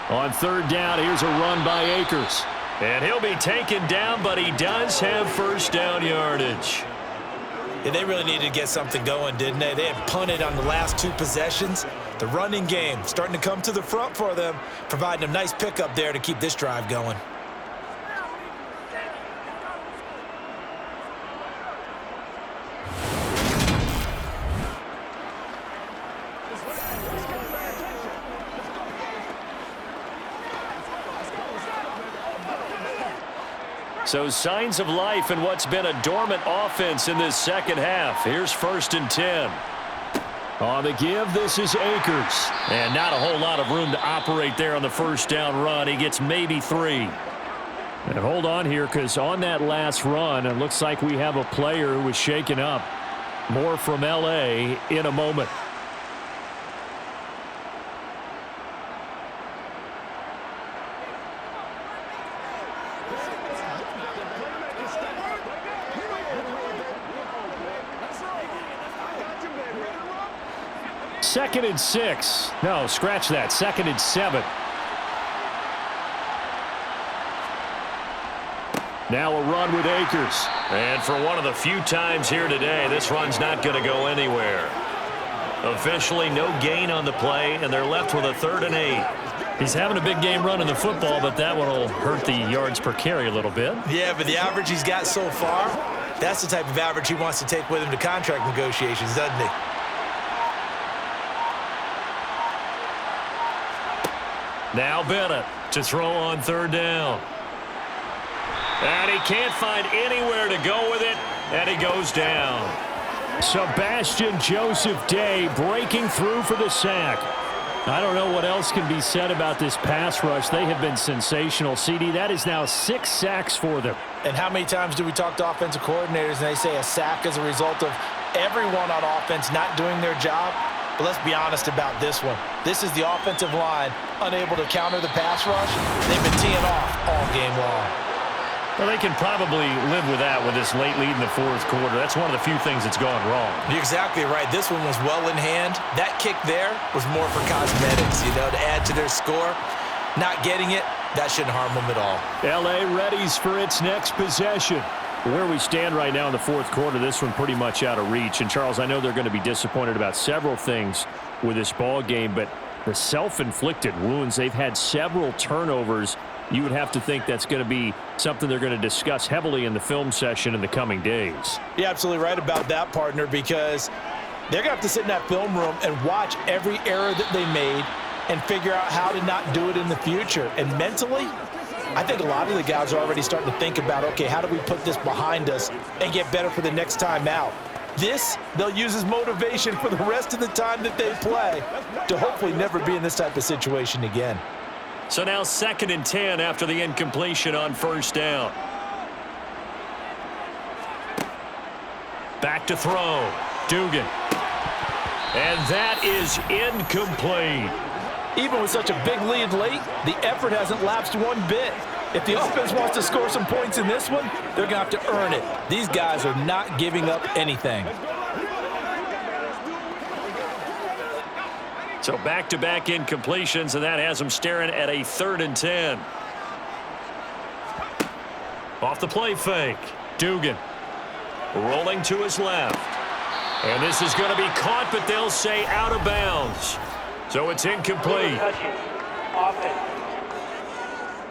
Speaker 1: On 3rd down, here's a run by Akers.
Speaker 3: And he'll be taken down, but he does have 1st down yardage.
Speaker 2: Yeah, they really needed to get something going, didn't they? They had punted on the last 2 possessions. The running game starting to come to the front for them, providing a nice pickup there to keep this drive going.
Speaker 1: So signs of life in what's been a dormant offense in this second half. Here's 1st and 10. On the give, this is Akers. And not a whole lot of room to operate there on the first down run. He gets maybe 3. And hold on here, because on that last run, it looks like we have a player who was shaken up. More from L.A. in a moment. Second and 6. No, scratch that. 2nd and 7. Now a run with Akers.
Speaker 3: And for one of the few times here today, this run's not going to go anywhere. Officially, no gain on the play, and they're left with a 3rd and 8.
Speaker 1: He's having a big game running the football, but that one will hurt the yards per carry a little bit.
Speaker 2: Yeah, but the average he's got so far, that's the type of average he wants to take with him to contract negotiations, doesn't he?
Speaker 3: Now Bennett to throw on 3rd down. And he can't find anywhere to go with it, and he goes down.
Speaker 1: Sebastian Joseph Day breaking through for the sack. I don't know what else can be said about this pass rush. They have been sensational. CD, that is now 6 sacks for them.
Speaker 2: And how many times do we talk to offensive coordinators and they say a sack is a result of everyone on offense not doing their job? But let's be honest about this one. This is the offensive line unable to counter the pass rush. They've been teeing off all game long.
Speaker 1: Well, they can probably live with that with this late lead in the 4th quarter. That's one of the few things that's gone wrong.
Speaker 2: You're exactly right. This one was well in hand. That kick there was more for cosmetics, to add to their score. Not getting it, that shouldn't harm them at all.
Speaker 1: L.A. readies for its next possession. Where we stand right now in the 4th quarter, this one pretty much out of reach. And, Charles, I know they're going to be disappointed about several things with this ball game, but the self-inflicted wounds, they've had several turnovers. You would have to think that's going to be something they're going to discuss heavily in the film session in the coming days.
Speaker 2: You're absolutely right about that, partner, because they're going to have to sit in that film room and watch every error that they made and figure out how to not do it in the future. And mentally, I think a lot of the guys are already starting to think about, okay, how do we put this behind us and get better for the next time out? This, they'll use as motivation for the rest of the time that they play to hopefully never be in this type of situation again.
Speaker 3: So now 2nd and 10 after the incompletion on 1st down. Back to throw. Duggan. And that is incomplete.
Speaker 2: Even with such a big lead late, the effort hasn't lapsed one bit. If the offense wants to score some points in this one, they're going to have to earn it. These guys are not giving up anything.
Speaker 3: So back-to-back incompletions, and that has them staring at a 3rd and 10. Off the play fake. Duggan rolling to his left. And this is going to be caught, but they'll say out of bounds. So it's incomplete.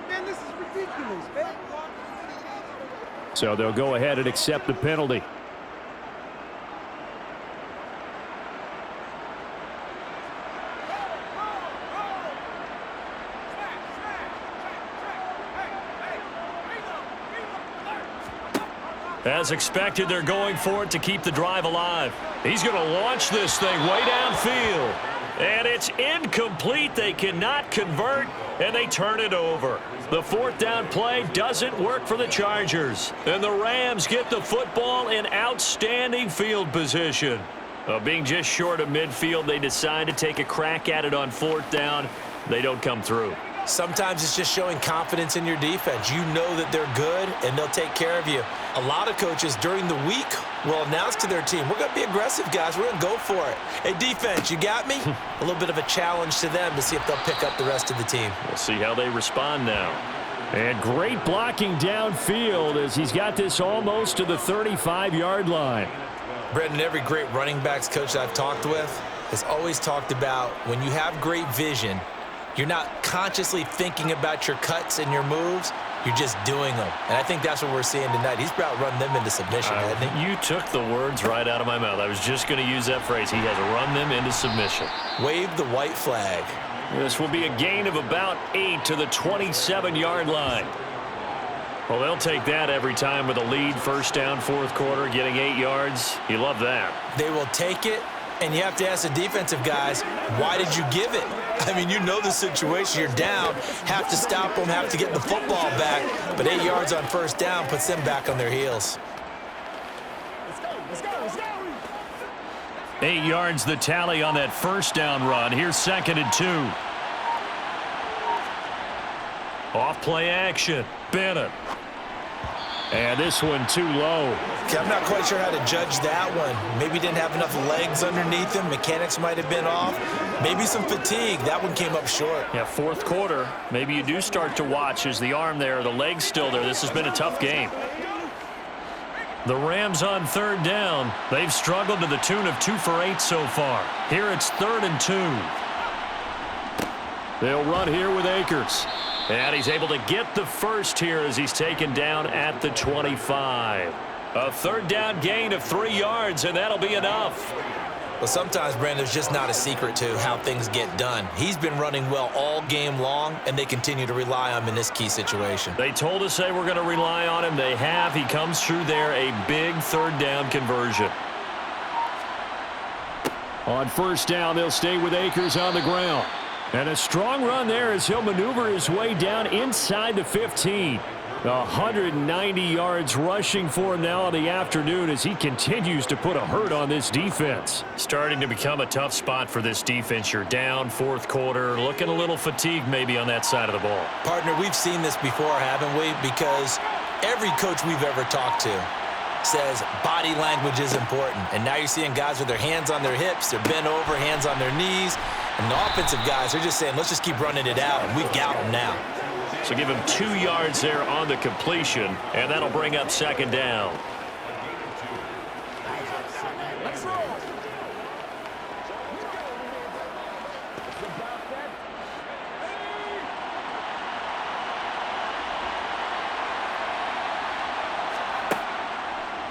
Speaker 4: Man, this is ridiculous, man.
Speaker 1: So they'll go ahead and accept the penalty.
Speaker 3: As expected, they're going for it to keep the drive alive. He's going to launch this thing way downfield. And it's incomplete. They cannot convert, and they turn it over. The 4th down play doesn't work for the Chargers. And the Rams get the football in outstanding field position. Being just short of midfield, they decide to take a crack at it on 4th down. They don't come through.
Speaker 2: Sometimes it's just showing confidence in your defense. You know that they're good, and they'll take care of you. A lot of coaches during the week will announce to their team, we're going to be aggressive, guys. We're going to go for it. Hey, defense, you got me? A little bit of a challenge to them to see if they'll pick up the rest of the team.
Speaker 3: We'll see how they respond now.
Speaker 1: And great blocking downfield as he's got this almost to the 35-yard line.
Speaker 2: Brendan, every great running backs coach that I've talked with, has always talked about when you have great vision, you're not consciously thinking about your cuts and your moves. You're just doing them. And I think that's what we're seeing tonight. He's about run them into submission, hasn't he?
Speaker 3: You took the words right out of my mouth. I was just going to use that phrase. He has run them into submission.
Speaker 2: Wave the white flag.
Speaker 3: This will be a gain of about 8 to the 27-yard line. Well, they'll take that every time with a lead. First down, fourth quarter, getting 8 yards. You love that.
Speaker 2: They will take it, and you have to ask the defensive guys, why did you give it? I mean, you know the situation. You're down, have to stop them, have to get the football back. But 8 yards on first down puts them back on their heels.
Speaker 3: 8 yards the tally on that first down run. Here's 2nd and 2. Off play action. Bennett. And this one too low.
Speaker 2: Okay, I'm not quite sure how to judge that one. Maybe didn't have enough legs underneath him. Mechanics might have been off. Maybe some fatigue. That one came up short.
Speaker 3: Yeah, fourth quarter. Maybe you do start to watch as the arm there, the leg's still there. This has been a tough game. The Rams on third down. They've struggled to the tune of 2 for 8 so far. Here it's 3rd and 2. They'll run here with Akers. And he's able to get the first here as he's taken down at the 25. A third down gain of 3 yards, and that'll be enough.
Speaker 2: Well, sometimes, Brandon, there's just not a secret to how things get done. He's been running well all game long, and they continue to rely on him in this key situation.
Speaker 3: They told us they were going to rely on him. They have. He comes through there, a big third down conversion.
Speaker 1: On first down, they'll stay with Akers on the ground. And a strong run there as he'll maneuver his way down inside the 15. 190 yards rushing for him now in the afternoon as he continues to put a hurt on this defense.
Speaker 3: Starting to become a tough spot for this defense. You're down fourth quarter, looking a little fatigued maybe on that side of the ball.
Speaker 2: Partner, we've seen this before, haven't we? Because every coach we've ever talked to says body language is important. And now you're seeing guys with their hands on their hips, they're bent over, hands on their knees. And the offensive guys are just saying, let's just keep running it out, and we've got them now.
Speaker 3: So give him 2 yards there on the completion, and that'll bring up 2nd down.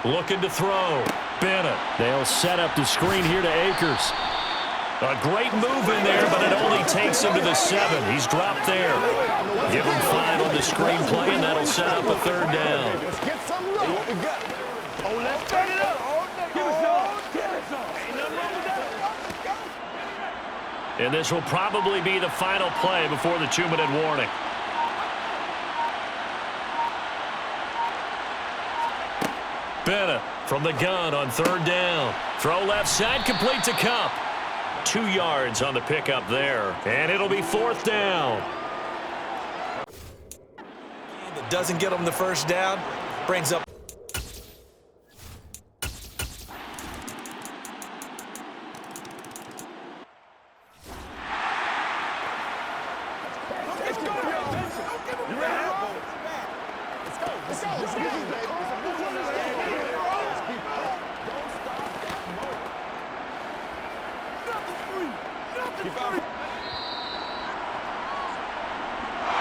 Speaker 3: Looking to throw. Bennett.
Speaker 1: They'll set up the screen here to Akers.
Speaker 3: A great move in there, but it only takes him to the 7. He's dropped there. Give him 5 on the screenplay, and that'll set up a third down.
Speaker 4: Let's get some love. What we got? Oh, let's turn it up. Give us some. Give us some. Ain't nothing wrong with that.
Speaker 3: And this will probably be the final play before the 2-minute warning. Bennett from the gun on third down. Throw left side, complete to Cup. 2 yards on the pickup there, and it'll be 4th down.
Speaker 2: That doesn't get them the first down, brings up.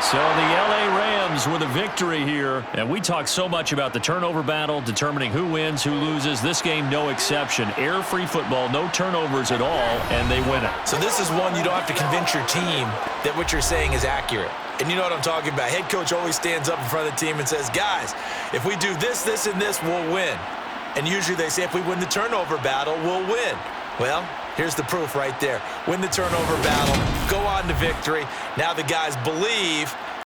Speaker 1: So the LA Rams with a victory here. And we talk so much about the turnover battle, determining who wins, who loses. This game, no exception. Error-free football, no turnovers at all, and they win it.
Speaker 2: So this is one you don't have to convince your team that what you're saying is accurate. And you know what I'm talking about. Head coach always stands up in front of the team and says, guys, if we do this, this, and this, we'll win. And usually they say if we win the turnover battle, we'll win. Well, here's the proof right there. Win the turnover battle, go on to victory. Now the guys believe